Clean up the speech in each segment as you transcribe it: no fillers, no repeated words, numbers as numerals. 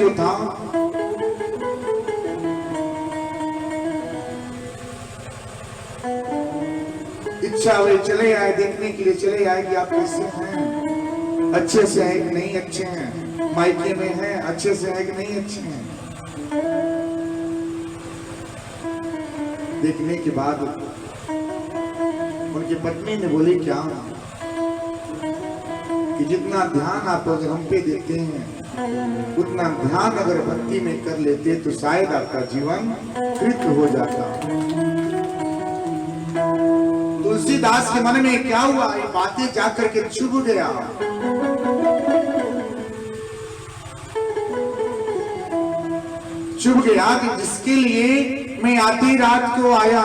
जो था इच्छा हुई चले आए, देखने के लिए चले आए कि आप कैसे हैं, अच्छे से हैं कि नहीं अच्छे हैं, मायके में हैं अच्छे से हैं कि नहीं अच्छे हैं। देखने के बाद उनकी पत्नी ने बोली क्या कि जितना ध्यान आप अगर हम पे देते हैं उतना ध्यान अगर भक्ति में कर लेते तो शायद आपका जीवन कृत हो जाता। तुलसीदास के मन में क्या हुआ, ये बातें जाकर के चुभ गया। चुभ गया कि जिसके लिए मैं आधी रात को आया,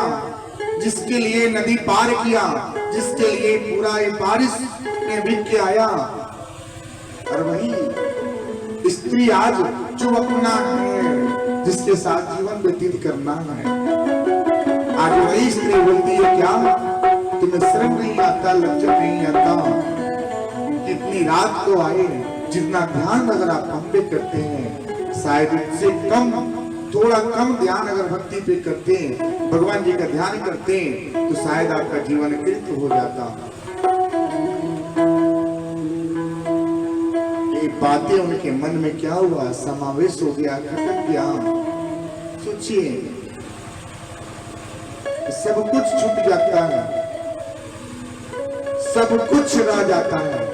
जिसके लिए नदी पार किया, जिसके लिए पूरा ये बारिश में भीग के आया, और वही स्त्री आज जो अपना है जिसके साथ जीवन व्यतीत करना है, आज वही स्त्री बोलती है क्या तुम्हें शर्म नहीं आता, लज्जा नहीं आता, इतनी रात को आए, जितना ध्यान अगर आप हम पे करते हैं शायद इससे कम, थोड़ा कम ध्यान अगर भक्ति पे करते हैं, भगवान जी का ध्यान करते हैं तो शायद आपका जीवन कृत हो जाता। ये बातें उनके मन में क्या हुआ, समावेश हो गया, खटक गया। सोचिए सब कुछ छूट जाता है, सब कुछ रह जाता है।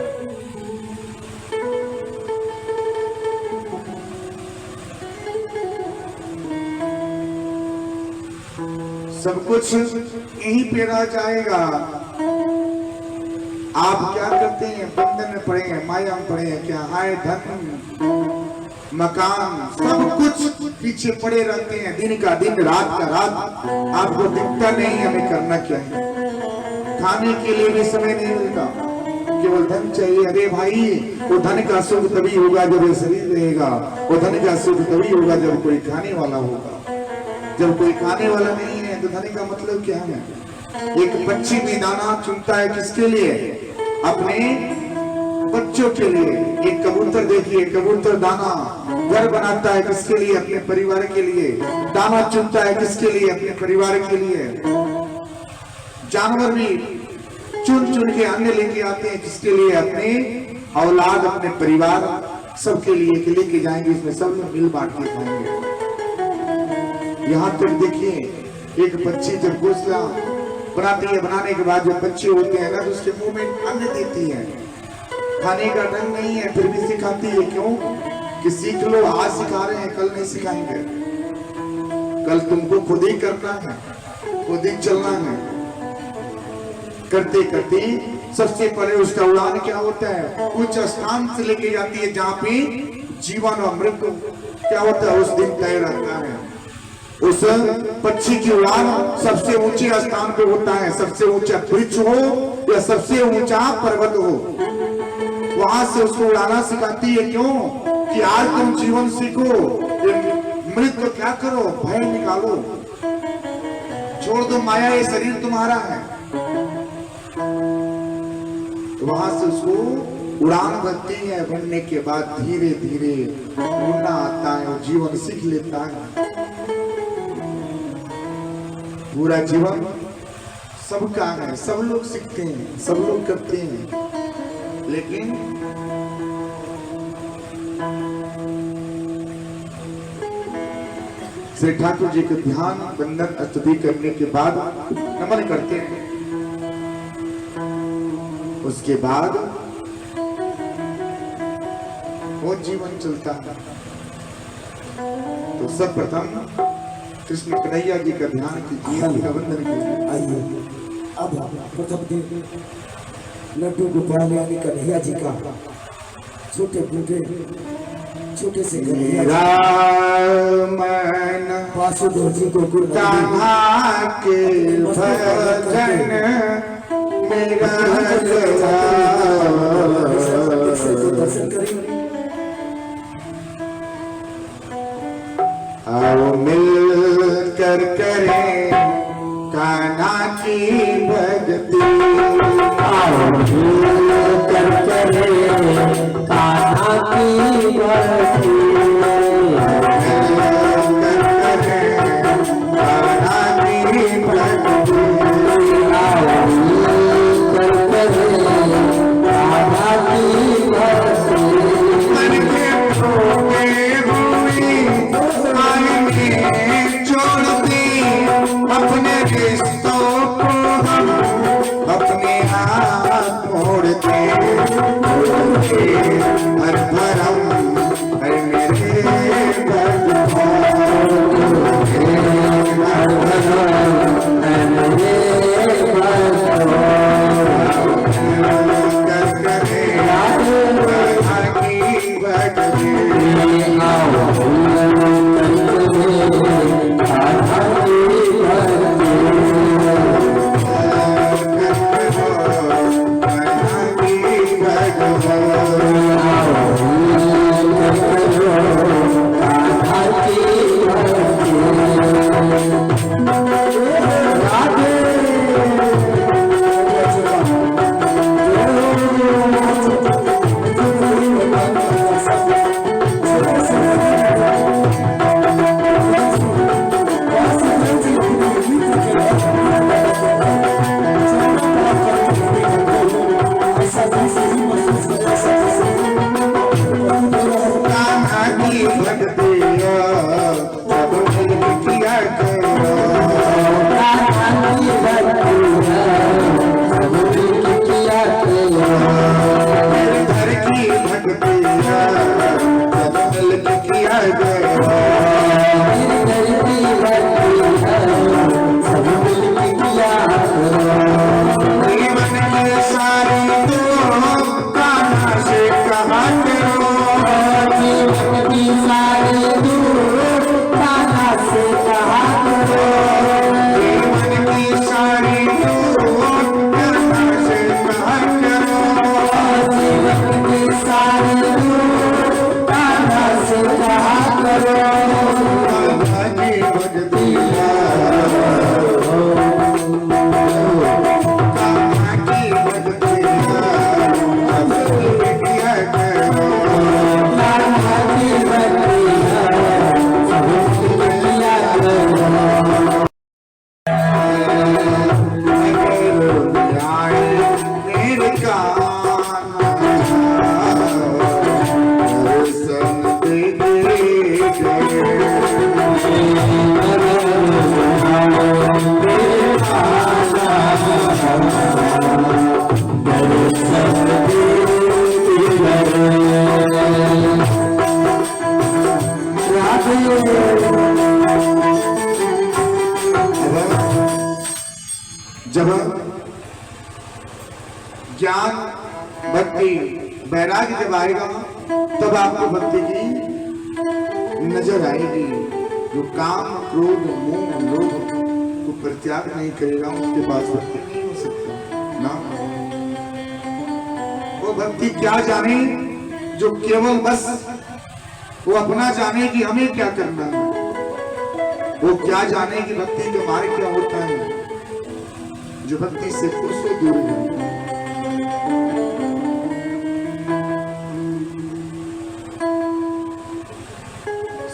सब कुछ यहीं पे रह जाएगा। आप क्या करते हैं, बंधन में पड़े हैं, माया में पड़े हैं, क्या हाय धन मकान सब कुछ पीछे पड़े रहते हैं, दिन का दिन रात का रात, आपको दिखता नहीं हमें करना क्या है। खाने के लिए भी समय नहीं मिलता, केवल धन चाहिए। अरे भाई वो धन का सुख तभी होगा जब ये शरीर रहेगा, वो धन का सुख तभी होगा जब कोई खाने वाला होगा। जब कोई खाने वाला नहीं है तो धन का मतलब क्या है। एक पक्षी भी दाना चुनता है किसके लिए, अपने बच्चों के लिए। एक कबूतर देखिए, कबूतर दाना घर बनाता है किसके लिए, अपने परिवार के लिए। दाना चुनता है किसके लिए, अपने परिवार के लिए। जानवर भी चुन चुन के अन्न लेके आते हैं किसके लिए, अपने औलाद, अपने परिवार, सबके लिए लेके जाएंगे, इसमें सब लोग मिल बांट के खाएंगे। यहाँ तक देखिए एक बच्ची जब घोंसला बनाती है, बनाने के बाद जब बच्चे होते हैं ना तो उसके मुंह में अन्न देती है। खाने का ढंग नहीं है फिर भी सिखाती है, क्यों कि सीख लो, आज सिखा रहे हैं कल नहीं सिखाएंगे, कल तुमको खुद ही करना है, खुद ही चलना है। करते करते सबसे पहले उसका उड़ान क्या होता है, उच्च स्थान से लेके जाती है जहाँ पे जीवन और मृत्यु क्या होता है उस दिन तय रहता है। उस पक्षी की उड़ान सबसे ऊंचे स्थान पे होता है, सबसे ऊंचा वृक्ष हो या सबसे ऊंचा पर्वत हो, वहां से उसको उड़ाना सिखाती है। क्यों कि आज तुम जीवन सीखो, मृत्यु क्या करो, भय निकालो, छोड़ दो माया, ये शरीर तुम्हारा है। तो वहां से उसको उड़ान भरती है, बनने के बाद धीरे धीरे उड़ना आता है और जीवन सीख लेता है। पूरा जीवन सबका है, सब लोग सीखते हैं, सब लोग करते हैं, लेकिन श्री ठाकुर जी के ध्यान बंधन स्तुति करने के बाद नमन करते हैं। उसके बाद वो जीवन चलता है। तो सब प्रथम कृष्ण कन्हैया जी का ध्यान कीजिए, उनका वंदन कीजिए। आइए अब प्रथम दिन लड्डू गोपाल यानी कन्हैया जी का छोटे बूढ़े छोटे से वासुदेव जी को के भजन मेरा दर्शन करें। आओ मिल कर करें कान्हा की भक्ति, आओ मिल कर करें कान्हा की भक्ति। करो। धरती बनती है सब मिलके किया करो। जीवन की सारी तो कान्हा से कहा करो। जीवन की सारी दूर कान्हा से कहा करो। जीवन की सारी तो कान्हा से कहा करो। जीवन की सारी दूर कान्हा से कहा करो। कान्हा की भक्ति कान्हा की भक्ति किया करो। कान्हा की भक्ति सब किया करो। मेरे कान्हा दर्शन दे जब ज्ञान भक्ति वैराग्य जब आएगा तब आपको भक्ति की नजर आएगी। जो काम क्रोध मोह लोभ को परित्याग नहीं करेगा उसके पास भक्ति नहीं हो सकता ना। वो भक्ति क्या जाने जो केवल बस वो अपना जाने कि हमें क्या करना है। वो क्या जाने कि भक्ति के मार्ग क्या होता है। जो भक्ति से कोसों दूर है।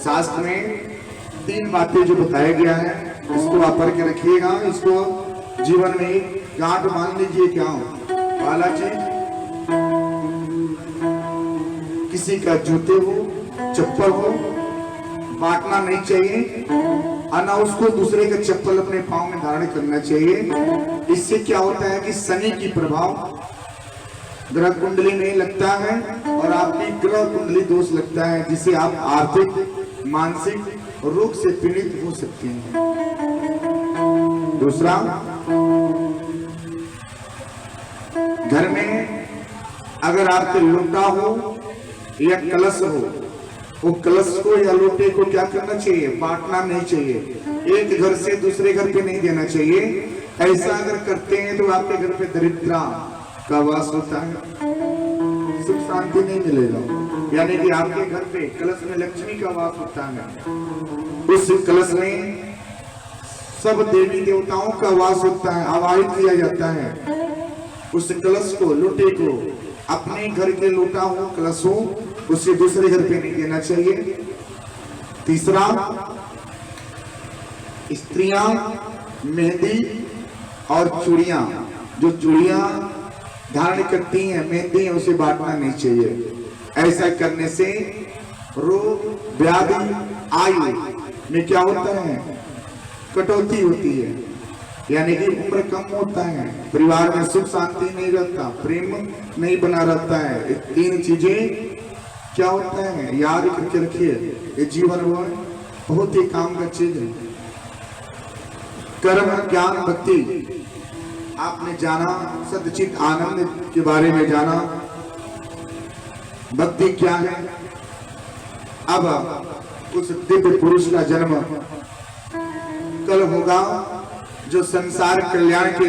शास्त्र में 3 बातें जो बताया गया है इसको आप पढ़ के रखिएगा। इसको जीवन में एक गांठ मान लीजिए। क्या हो पहला चीज, किसी का जूते हो चप्पल हो बांटना नहीं चाहिए। ना उसको दूसरे का चप्पल अपने पांव में धारण करना चाहिए। इससे क्या होता है कि शनि की प्रभाव ग्रह कुंडली में लगता है और आपकी ग्रह कुंडली दोष लगता है जिससे आप आर्थिक मानसिक रोग से पीड़ित हो सकते हैं। दूसरा, घर में अगर आपके लोटा हो या कलश हो वो कलश को या लोटे को क्या करना चाहिए, बांटना नहीं चाहिए। एक घर से दूसरे घर पे नहीं देना चाहिए। ऐसा अगर करते हैं तो आपके घर पे दरिद्रता का वास होता है, सुख शांति नहीं मिलेगा। यानी कि आपके घर पे कलश में लक्ष्मी का वास होता है। उस कलश में सब देवी देवताओं का वास होता है, आवाहित किया जाता है। उस कलश को लोटे को अपने घर के लोटा हो कलश हो उसे दूसरे घर पे नहीं देना चाहिए। तीसरा, स्त्रियां मेहंदी और चूड़ियां जो चूड़ियां धारण करती हैं मेहंदी उसे बांटना नहीं चाहिए। ऐसा करने से रोग व्याधि आयु में क्या होता है, कटौती होती है। यानी कि उम्र कम होता है, परिवार में सुख शांति नहीं रहता, प्रेम नहीं बना रहता है। ये 3 चीजें क्या होता है याद करके रखिए। ये जीवन में बहुत ही काम का चीज है। कर्म ज्ञान भक्ति आपने जाना, सच्चित आनंद के बारे में जाना, भक्ति क्या है। अब उस दिव्य पुरुष का जन्म कल होगा जो संसार कल्याण के